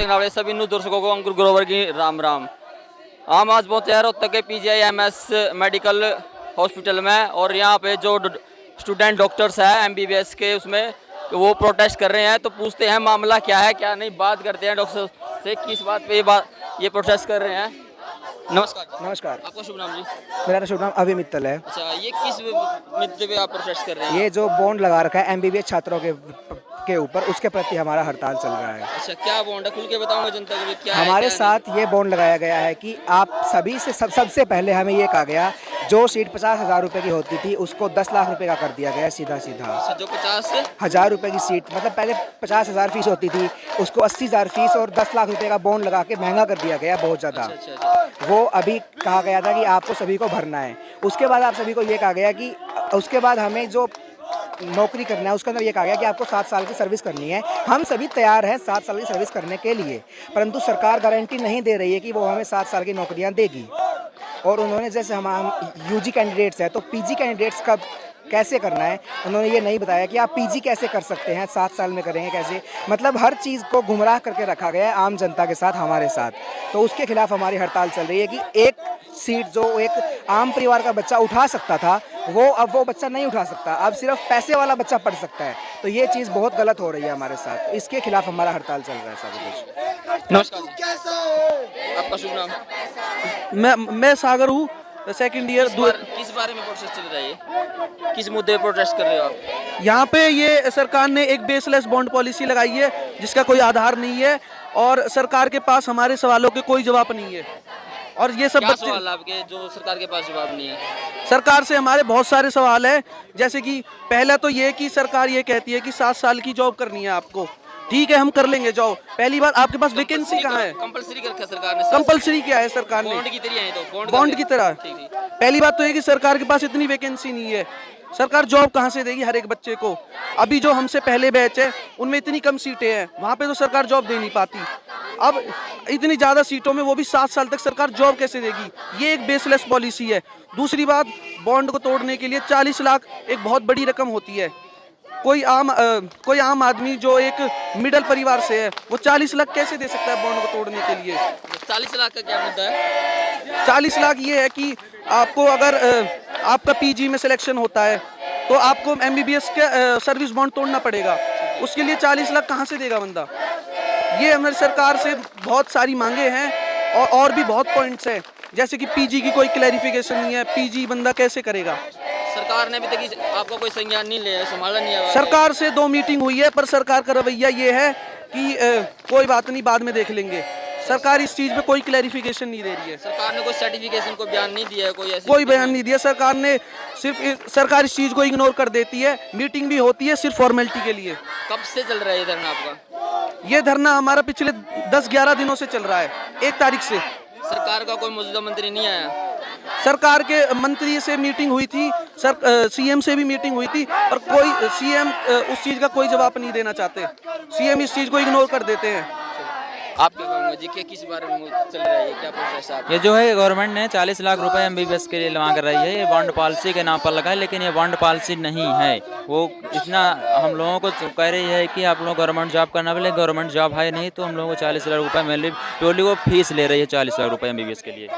देखने वाले सभी न्यूज़ दर्शकों को अंकुर ग्रोवर की राम राम। हम आज पहुंचे हैं रोहतक के PGIMS मेडिकल हॉस्पिटल में, और यहाँ पे जो स्टूडेंट डॉक्टर्स हैं MBBS के, उसमें वो प्रोटेस्ट कर रहे हैं। तो पूछते हैं मामला क्या है क्या नहीं, बात करते हैं डॉक्टर से किस बात पे ये प्रोटेस्ट कर रहे हैं। नमस्कार। नमस्कार। आपका शुभ नाम जी? मेरा शुभ नाम अभी मित्तल है। अच्छा, ये किस मुद्दे पे आप प्रोटेस्ट कर रहे हैं? ये जो बॉन्ड लगा रखा है MBBS छात्रों के ऊपर, उसके प्रति हमारा हड़ताल चल रहा है। अच्छा, क्या बॉन्ड है, खुल के बताऊंगा जनता को क्या हमारे है, क्या साथ ये बॉन्ड लगाया गया है कि आप सभी से सबसे पहले हमें ये कहा गया, जो सीट 50,000 रुपये की होती थी उसको 10 लाख रुपए का कर दिया गया सीधा सीधा। अच्छा, जो 50,000 रुपये की सीट, मतलब पहले 50,000 फीस होती थी, उसको 80,000 फीस और 10 लाख रुपए का बॉन्ड लगा के महंगा कर दिया गया बहुत ज़्यादा। अच्छा। वो अभी कहा गया था कि आपको सभी को भरना है। उसके बाद आप सभी को ये कहा गया कि उसके बाद हमें जो नौकरी करना है उसके अंदर ये कहा गया कि आपको 7 साल की सर्विस करनी है। हम सभी तैयार हैं 7 साल की सर्विस करने के लिए, परंतु सरकार गारंटी नहीं दे रही है कि वो हमें 7 साल की नौकरियां देगी। और उन्होंने जैसे हम UG कैंडिडेट्स हैं तो PG कैंडिडेट्स का कैसे करना है, उन्होंने ये नहीं बताया कि आप PG कैसे कर सकते हैं, 7 साल में करेंगे कैसे। मतलब हर चीज़ को गुमराह करके रखा गया है आम जनता के साथ, हमारे साथ। तो उसके खिलाफ हमारी हड़ताल चल रही है कि एक सीट जो एक आम परिवार का बच्चा उठा सकता था, अब वो बच्चा नहीं उठा सकता, अब सिर्फ पैसे वाला बच्चा पढ़ सकता है। तो ये चीज़ बहुत गलत हो रही है हमारे साथ, इसके खिलाफ हमारा हड़ताल चल रहा है सब कुछ। नमस्कार। आपका शुभ नाम? मैं सागर हूँ, सेकंड ईयर। किस बारे में प्रोटेस्ट चल रहा है, किस मुद्दे पे प्रोटेस्ट कर रहे हो आप? यहाँ पे ये सरकार ने एक बेसलेस बॉन्ड पॉलिसी लगाई है जिसका कोई आधार नहीं है, और सरकार के पास हमारे सवालों के कोई जवाब नहीं है। और ये सब बच्चे, सवाल आपके जो सरकार के पास जवाब नहीं है? सरकार से हमारे बहुत सारे सवाल हैं। जैसे कि पहला तो ये कि सरकार ये कहती है कि 7 साल की जॉब करनी है आपको, ठीक है हम कर लेंगे जॉब। पहली बात, आपके पास वैकेंसी कहाँ है? कंपलसरी कर रखा सरकार ने। कंपलसरी क्या है सरकार ने? बॉन्ड की तरह है, तो बॉन्ड की तरह। पहली बात तो ये कि सरकार के पास इतनी वैकेंसी नहीं है, सरकार जॉब कहाँ से देगी हर एक बच्चे को? अभी जो हमसे पहले बैच है उनमें इतनी कम सीटें हैं, वहाँ पे तो सरकार जॉब दे नहीं पाती। अब इतनी ज़्यादा सीटों में वो भी 7 साल तक सरकार जॉब कैसे देगी? ये एक बेसलेस पॉलिसी है। दूसरी बात, बॉन्ड को तोड़ने के लिए 40 लाख एक बहुत बड़ी रकम होती है। कोई आम आदमी जो एक मिडिल परिवार से है, वो 40 लाख कैसे दे सकता है बॉन्ड को तोड़ने के लिए? 40 लाख का क्या मुद्दा है? 40 लाख ये है कि आपको अगर आपका PG में सिलेक्शन होता है तो आपको MBBS के सर्विस बॉन्ड तोड़ना पड़ेगा। उसके लिए 40 लाख कहाँ से देगा बंदा? ये हमारी सरकार से बहुत सारी मांगे हैं, और भी बहुत पॉइंट्स हैं, जैसे कि PG की कोई क्लैरिफिकेशन नहीं है, PG बंदा कैसे करेगा? सरकार ने अभी तक आपका कोई संज्ञान नहीं लिया, संभाला नहीं है। सरकार से 2 मीटिंग हुई है, पर सरकार का रवैया ये है कि कोई बात नहीं, बाद में देख लेंगे। सरकार इस चीज़ पे कोई क्लैरिफिकेशन नहीं दे रही है। सरकार ने कोई सर्टिफिकेशन को बयान नहीं दिया है, कोई बयान नहीं दिया सरकार ने। सरकार इस चीज़ को इग्नोर कर देती है। मीटिंग भी होती है सिर्फ फॉर्मेलिटी के लिए। कब से चल रहा है ये धरना आपका? ये धरना हमारा पिछले 10-11 दिनों से चल रहा है, 1 तारीख से। सरकार का कोई मौजूदा मंत्री नहीं आया? सरकार के मंत्री से मीटिंग हुई थी, CM से भी मीटिंग हुई थी, और कोई CM उस चीज़ का कोई जवाब नहीं देना चाहते। CM इस चीज़ को इग्नोर कर देते हैं। आप क्या कहोगे जी, किस बारे में चल रहा है, क्या प्रोसेस है? ये जो है गवर्नमेंट ने 40 लाख रुपए MBBS के लिए मांग रही है, ये बॉन्ड पॉलिसी के नाम पर लगा है, लेकिन ये बॉन्ड पॉलिसी नहीं है। वो इतना हम लोगों को कह रही है कि आप लोग गवर्नमेंट जॉब करना, बोले गवर्नमेंट जॉब है नहीं, तो हम लोगों को 40 लाख रुपये मिल टोली को फीस ले रही है, 40 लाख रुपये MBBS के लिए।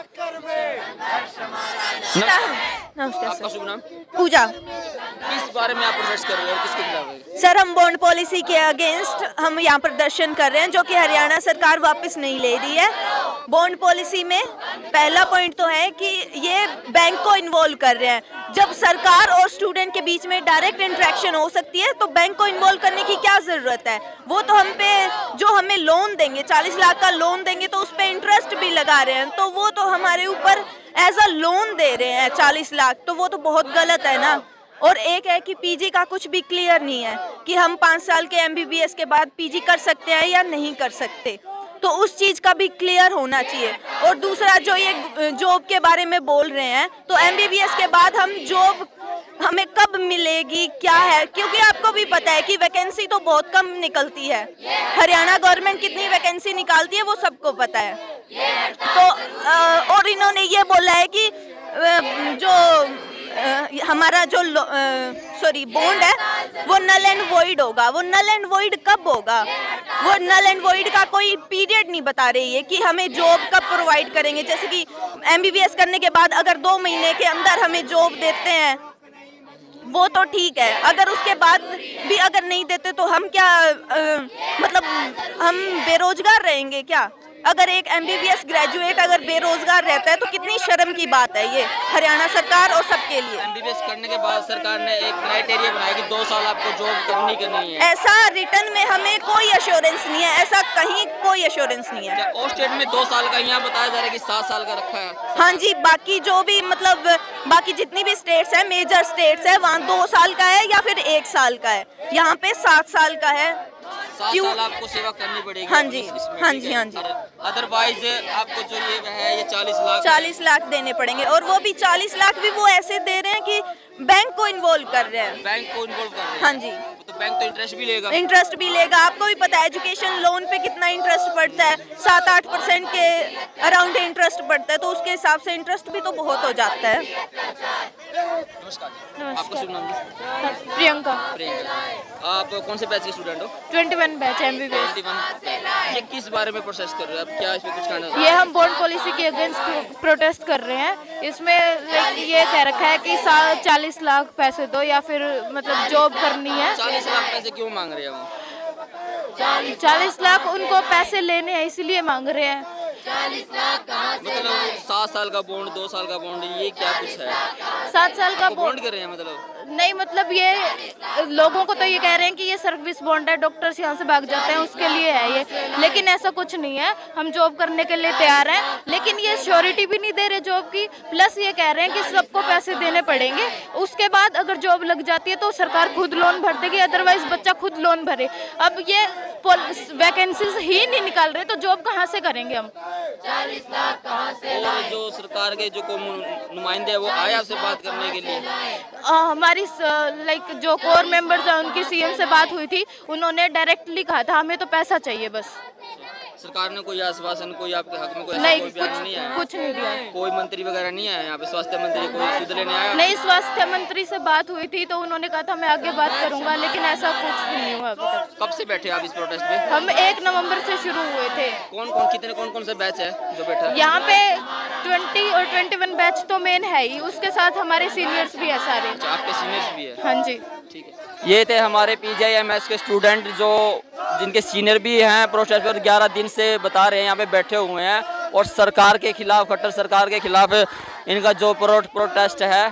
नमस्कार आपका शुभ नाम? पूजा। किस बारे में आप प्रोटेस्ट कर रहे हो और किसके खिलाफ है? सर, हम बॉन्ड पॉलिसी के अगेंस्ट हम यहाँ प्रदर्शन कर रहे हैं, जो कि हरियाणा सरकार वापस नहीं ले रही है। बॉन्ड पॉलिसी में पहला पॉइंट तो है कि ये बैंक को इन्वॉल्व कर रहे हैं। जब सरकार और स्टूडेंट के बीच में डायरेक्ट इंटरेक्शन हो सकती है तो बैंक को इन्वॉल्व करने की क्या ज़रूरत है? वो तो हम पे जो हमें लोन देंगे, 40 लाख का लोन देंगे, तो उस पर इंटरेस्ट भी लगा रहे हैं, तो वो तो हमारे ऊपर एज अ लोन दे रहे हैं 40 लाख, तो वो तो बहुत गलत है ना। और एक है कि PG का कुछ भी क्लियर नहीं है कि हम 5 साल के MBBS के बाद PG कर सकते हैं या नहीं कर सकते, तो उस चीज़ का भी क्लियर होना चाहिए। और दूसरा, जो ये जॉब के बारे में बोल रहे हैं, तो MBBS के बाद हम जॉब हमें कब मिलेगी, क्या है? क्योंकि आपको भी पता है कि वैकेंसी तो बहुत कम निकलती है। हरियाणा गवर्नमेंट कितनी वैकेंसी निकालती है वो सबको पता है। तो और इन्होंने ये बोला है कि जो हमारा जो बॉन्ड है वो नल एंड वॉइड होगा। वो नल एंड वॉइड कब होगा? वो नल एंड वॉइड का कोई पीरियड नहीं बता रही है कि हमें जॉब कब प्रोवाइड करेंगे। जैसे कि एमबीबीएस करने के बाद अगर 2 महीने के अंदर हमें जॉब देते हैं वो तो ठीक है, अगर उसके बाद भी अगर नहीं देते तो हम क्या मतलब हम बेरोजगार रहेंगे क्या? अगर एक एमबीबीएस ग्रेजुएट अगर बेरोजगार रहता है तो कितनी शर्म की बात है ये हरियाणा सरकार और सबके लिए। एमबीबीएस करने के बाद सरकार ने एक क्राइटेरिया बनाया कि 2 साल आपको जॉब करनी है। ऐसा रिटर्न में हमें कोई एश्योरेंस नहीं है, ऐसा कहीं कोई एश्योरेंस नहीं है। क्या और स्टेट में 2 साल का, यहाँ बताया जा रहा है कि 7 साल का रखा है? हाँ जी, बाकी जो भी मतलब बाकी जितनी भी स्टेट्स है, मेजर स्टेट्स है, वहाँ 2 साल का है या फिर 1 साल का है, यहाँ पे 7 साल का है। 7 साल आपको सेवा करनी पड़ेगी। हाँ जी, इसमें, हाँ ठीक जी, है? हाँ जी। अदरवाइज आपको जो ये है ये 40 लाख देने पड़ेंगे, और वो भी 40 लाख भी वो ऐसे दे रहे हैं कि बैंक को इन्वॉल्व कर रहे हैं। बैंक को इन्वॉल्व कर रहे हैं। हाँ जी, तो बैंक तो इंटरेस्ट भी लेगा। इंटरेस्ट भी लेगा। आपको भी पता है एजुकेशन लोन पे कितना इंटरेस्ट पड़ता है, 7-8% के अराउंड इंटरेस्ट पड़ता है, तो उसके हिसाब से इंटरेस्ट भी तो बहुत हो जाता है। नमस्कार। आपको शुभ नाम जी? प्रियंका। प्रियंका। आप कौन से बैच के स्टूडेंट हो? 21 बैच एमबीबीएस। 21। ये किस बारे में प्रोसेस कर रहे हो आप? क्या इसमें कुछ कहना? ये हम बॉन्ड पॉलिसी के अगेंस्ट प्रोटेस्ट कर रहे हैं। इसमें लाइक ये कह रखा है कि 40 लाख पैसे दो या फिर मतलब जॉब करनी है। 40 लाख पैसे क्यों मांग रहे हैं वो? 40 लाख उनको पैसे लेने हैं इसलिए मांग रहे हैं। मतलब 7 साल का बॉन्ड, 2 साल का बॉन्ड, ये क्या कुछ है? 7 साल का बॉन्ड कर रहे हैं मतलब? नहीं, मतलब ये लोगों को तो ये कह रहे हैं कि ये सर्विस बॉन्ड है, डॉक्टर्स यहाँ से भाग जाते हैं उसके लिए है ये, लेकिन ऐसा कुछ नहीं है। हम जॉब करने के लिए तैयार हैं, लेकिन ये श्योरिटी भी नहीं दे रहे जॉब की। प्लस ये कह रहे हैं कि सबको पैसे देने पड़ेंगे, उसके बाद अगर जॉब लग जाती है तो सरकार खुद लोन भर देगी, अदरवाइज बच्चा खुद लोन भरे। अब ये वैकेंसीज ही नहीं निकाल रहे तो जॉब कहाँ से करेंगे हम? 40 लाख कहाँ से? और जो सरकार के जो नुमाइंदे हैं वो आए आपसे बात करने के लिए? हमारी लाइक जो कोर मेंबर्स हैं उनकी सीएम से बात हुई थी, उन्होंने डायरेक्टली कहा था हमें तो पैसा चाहिए बस। सरकार ने कोई आश्वासन, कोई आपके हक में कोई नहीं, कोई बयान नहीं आया? कुछ नहीं दिया। कोई मंत्री वगैरह नहीं आया यहाँ पे? स्वास्थ्य मंत्री कोई सुध लेने आया? नहीं, स्वास्थ्य मंत्री से बात हुई थी तो उन्होंने कहा था मैं आगे बात करूंगा, लेकिन ऐसा कुछ भी नहीं हुआ अभी तक। कब से बैठे आप इस प्रोटेस्ट में? हम 1 नवंबर से शुरू हुए थे। कौन कौन से बैच है जो बैठा? यहाँ पे 20 और 21 बैच तो मेन है ही, उसके साथ हमारे सीनियर्स भी है सारे। अच्छा, आपके सीनियर्स भी है? हाँ जी, ठीक है। ये थे हमारे पीजीआईएमएस के स्टूडेंट जो जिनके सीनियर भी हैं प्रोटेस्ट पर 11 दिन से बता रहे हैं, यहाँ पे बैठे हुए हैं और सरकार के खिलाफ, खट्टर सरकार के खिलाफ इनका जो प्रोटेस्ट है